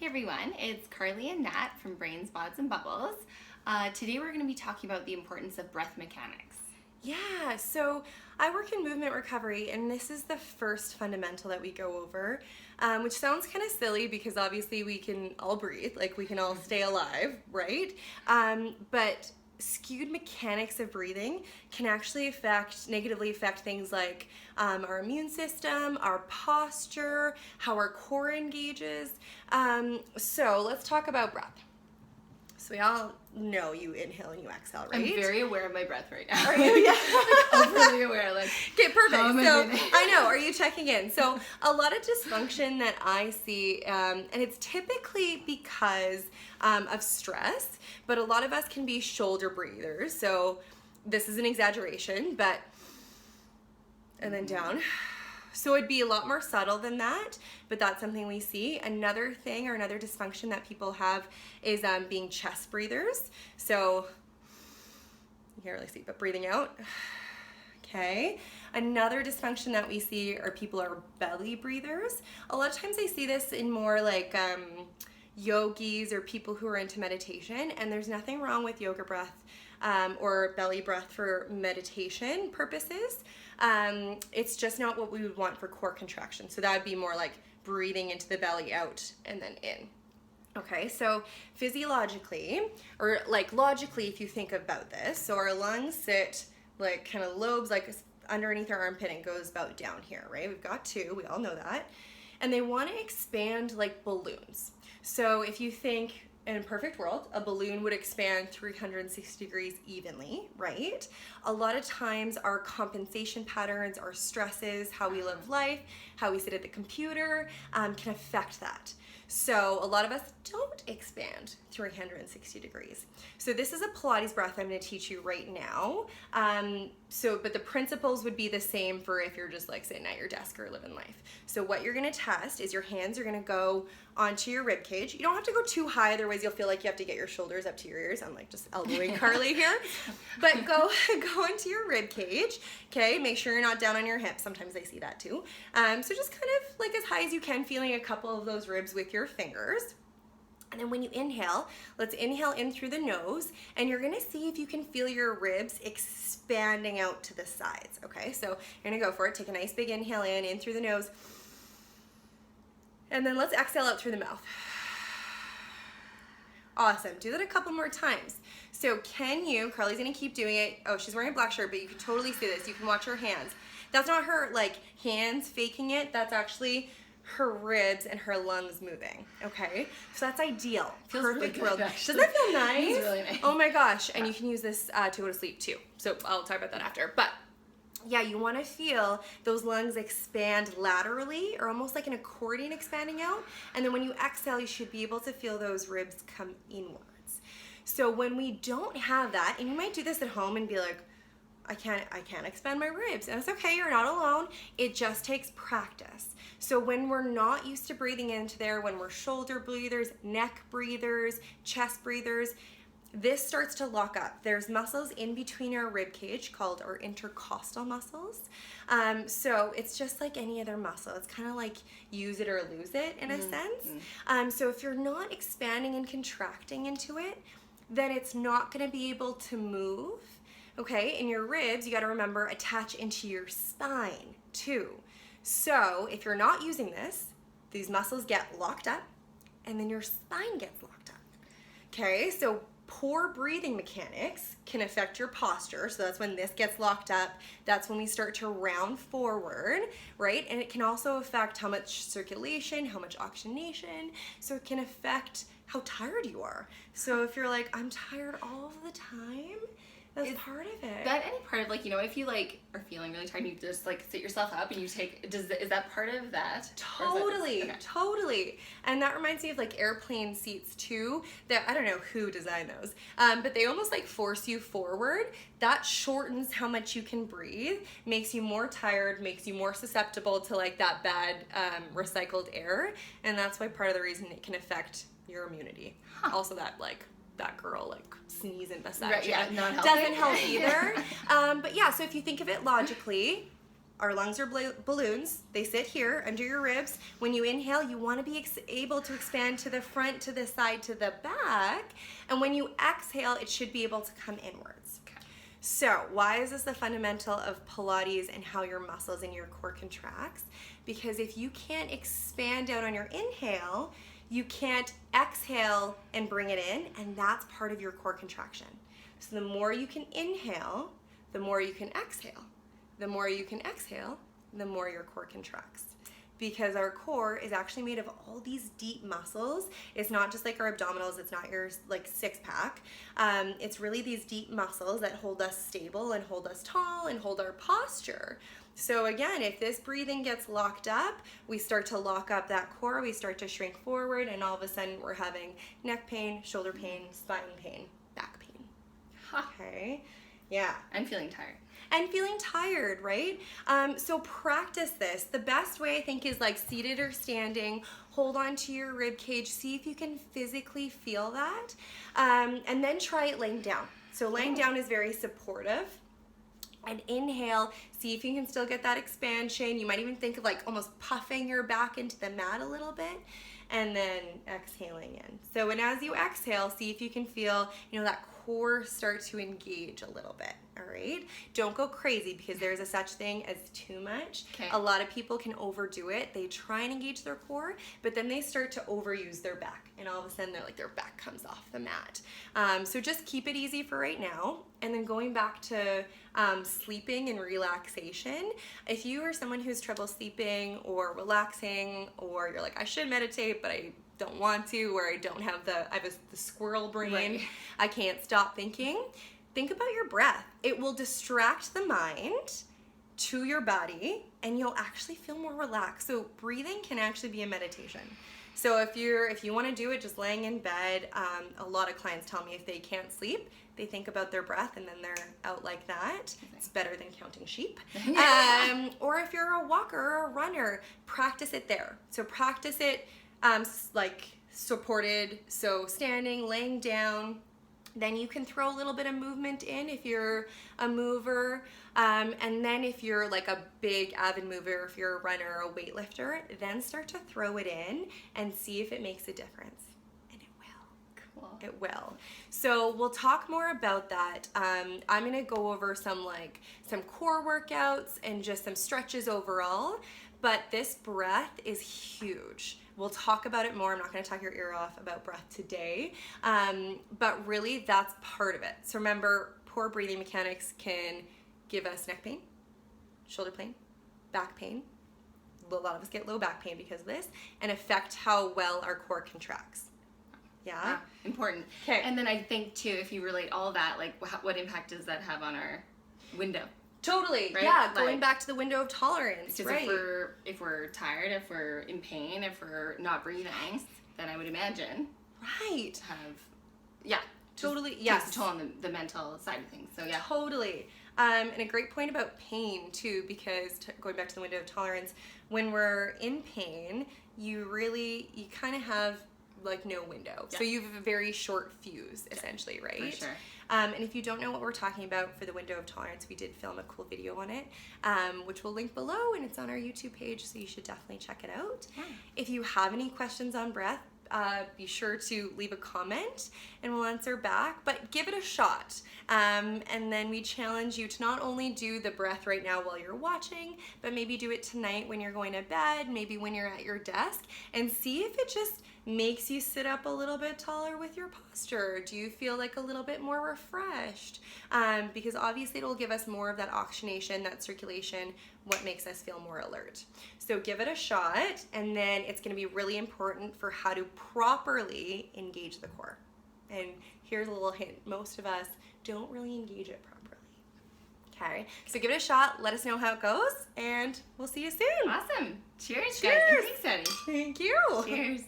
Hey everyone, it's Carly and Nat from Brains, Bods, and Bubbles. Today we're going to be talking about the importance of breath mechanics. Yeah, so I work in movement recovery, and this is the first fundamental that we go over, which sounds kind of silly because obviously we can all breathe, like we can all stay alive, right? But skewed mechanics of breathing can actually negatively affect things like our immune system, our posture, how our core engages. So let's talk about breath. So we all know you inhale and you exhale, right? I'm very aware of my breath right now. Are you? Yeah. Overly aware. Okay, perfect. How am I So breathing? I know. Are you checking in? So a lot of dysfunction that I see, and it's typically because of stress, but a lot of us can be shoulder breathers. So this is an exaggeration, but and then down. So it'd be a lot more subtle than that, but that's something we see. Another thing or another dysfunction that people have is being chest breathers. So you can't really see, but breathing out. Okay. Another dysfunction that we see are people are belly breathers. A lot of times I see this in more like yogis or people who are into meditation, and there's nothing wrong with yoga breath or belly breath for meditation purposes. It's just not what we would want for core contraction. So that would be more like breathing into the belly out and then in. Okay, so physiologically, or like logically, if you think about this, so our lungs sit like kind of lobes, like underneath our armpit, and goes about down here, right? We've got two, we all know that. And they want to expand like balloons. So if you think in a perfect world, a balloon would expand 360 degrees evenly, right? A lot of times our compensation patterns, our stresses, how we live life, how we sit at the computer can affect that. So a lot of us don't expand 360 degrees. So this is a Pilates breath I'm going to teach you right now. But the principles would be the same for if you're just like sitting at your desk or living life. So what you're going to test is your hands are going to go onto your rib cage. You don't have to go too high, otherwise you'll feel like you have to get your shoulders up to your ears. I'm like just elbowing Carly here. But go into your rib cage. Okay, make sure you're not down on your hips. Sometimes I see that too. So just kind of like as high as you can, feeling a couple of those ribs with your fingers. And then when you inhale, let's inhale in through the nose, and you're gonna see if you can feel your ribs expanding out to the sides, okay? So you're gonna go for it. Take a nice big inhale in through the nose. And then let's exhale out through the mouth. Awesome, do that a couple more times. So Carly's gonna keep doing it. Oh, she's wearing a black shirt, but you can totally see this. You can watch her hands. That's not her like hands faking it, that's actually her ribs and her lungs moving, okay? So that's ideal. Feels Perfect really good, world. actually. Doesn't that feel nice? It feels really nice. Oh my gosh, and you can use this to go to sleep too. So I'll talk about that after. But yeah, you want to feel those lungs expand laterally or almost like an accordion expanding out. And then when you exhale, you should be able to feel those ribs come inwards. So when we don't have that, and you might do this at home and be like, I can't expand my ribs. And it's okay, you're not alone. It just takes practice. So when we're not used to breathing into there, when we're shoulder breathers, neck breathers, chest breathers, this starts to lock up. There's muscles in between our rib cage called our intercostal muscles. So it's just like any other muscle. It's kind of like use it or lose it in a sense. So if you're not expanding and contracting into it, then it's not going to be able to move. Okay, and your ribs, you got to remember, attach into your spine too. So if you're not using this, these muscles get locked up and then your spine gets locked up. Okay, so poor breathing mechanics can affect your posture. So that's when this gets locked up. That's when we start to round forward, right? And it can also affect how much circulation, how much oxygenation. So it can affect how tired you are. So if you're like, I'm tired all of the time, that's part of it. That any part of like, if you like are feeling really tired, you just like sit yourself up and you take, is that part of that? Totally, okay. Totally. And that reminds me of like airplane seats too, that I don't know who designed those, but they almost like force you forward. That shortens how much you can breathe, makes you more tired, makes you more susceptible to like that bad recycled air. And that's why part of the reason it can affect your immunity. Also that like, that girl like sneezing beside you. Yeah, not doesn't help either. But yeah, so if you think of it logically, our lungs are balloons. They sit here under your ribs. When you inhale, you want to be able to expand to the front, to the side, to the back. And when you exhale, it should be able to come inwards. Okay. So why is this the fundamental of Pilates and how your muscles and your core contracts? Because if you can't expand out on your inhale, you can't exhale and bring it in, and that's part of your core contraction. So the more you can inhale, the more you can exhale. The more you can exhale, the more your core contracts. Because our core is actually made of all these deep muscles. It's not just like our abdominals, it's not your like six pack. It's really these deep muscles that hold us stable and hold us tall and hold our posture. So again, if this breathing gets locked up, we start to lock up that core, we start to shrink forward, and all of a sudden we're having neck pain, shoulder pain, spine pain, back pain. Okay, yeah. I'm feeling tired. And feeling tired, right? So practice this. The best way I think is like seated or standing. Hold on to your rib cage. See if you can physically feel that. And then try it laying down. So laying down is very supportive. And inhale, see if you can still get that expansion. You might even think of like almost puffing your back into the mat a little bit, and then exhaling in. So, and as you exhale, see if you can feel, that core start to engage a little bit, all right? Don't go crazy, because there's a such thing as too much. Okay. A lot of people can overdo it. They try and engage their core, but then they start to overuse their back, and all of a sudden their back comes off the mat. So just keep it easy for right now. And then going back to sleeping and relaxation, if you are someone who's trouble sleeping or relaxing, or you're like, I should meditate, but I don't want to, or I have the squirrel brain, Right. I can't stop thinking, think about your breath. It will distract the mind to your body, and you'll actually feel more relaxed. So breathing can actually be a meditation. So if you want to do it just laying in bed, a lot of clients tell me if they can't sleep, they think about their breath and then they're out like that. It's better than counting sheep. Or if you're a walker or a runner, practice it there. So practice it like supported, so standing, laying down. Then you can throw a little bit of movement in if you're a mover. And then if you're like a big avid mover, if you're a runner or a weightlifter, then start to throw it in and see if it makes a difference. And it will. Cool. It will. So we'll talk more about that. I'm going to go over some core workouts and just some stretches overall. But this breath is huge. We'll talk about it more. I'm not going to talk your ear off about breath today. But really, that's part of it. So remember, poor breathing mechanics can give us neck pain, shoulder pain, back pain. A lot of us get low back pain because of this, and affect how well our core contracts. Yeah? Important. Okay. And then I think, too, if you relate all that, like what impact does that have on our window? Totally. Right? Yeah, Like, going back to the window of tolerance, because right? if we're tired, if we're in pain, if we're not breathing, then I would imagine Right. Totally. takes Yes. a toll on the mental side of things. So yeah. Totally. And a great point about pain too, because going back to the window of tolerance, when we're in pain, you kind of have like no window. Yeah. So you have a very short fuse, essentially, right? For sure. And if you don't know what we're talking about for the window of tolerance, we did film a cool video on it, which we'll link below, and it's on our YouTube page, so you should definitely check it out. Yeah. If you have any questions on breath, be sure to leave a comment and we'll answer back, but give it a shot. And then we challenge you to not only do the breath right now while you're watching, but maybe do it tonight when you're going to bed, maybe when you're at your desk, and see if it just makes you sit up a little bit taller with your posture. Do you feel like a little bit more refreshed? Because obviously it'll give us more of that oxygenation, that circulation, what makes us feel more alert. So give it a shot, and then it's going to be really important for how to properly engage the core. And here's a little hint. Most of us don't really engage it properly. Okay, so give it a shot. Let us know how it goes, and we'll see you soon. Awesome. Cheers. Cheers. Guys. And thanks, Eddie. Thank you. Cheers.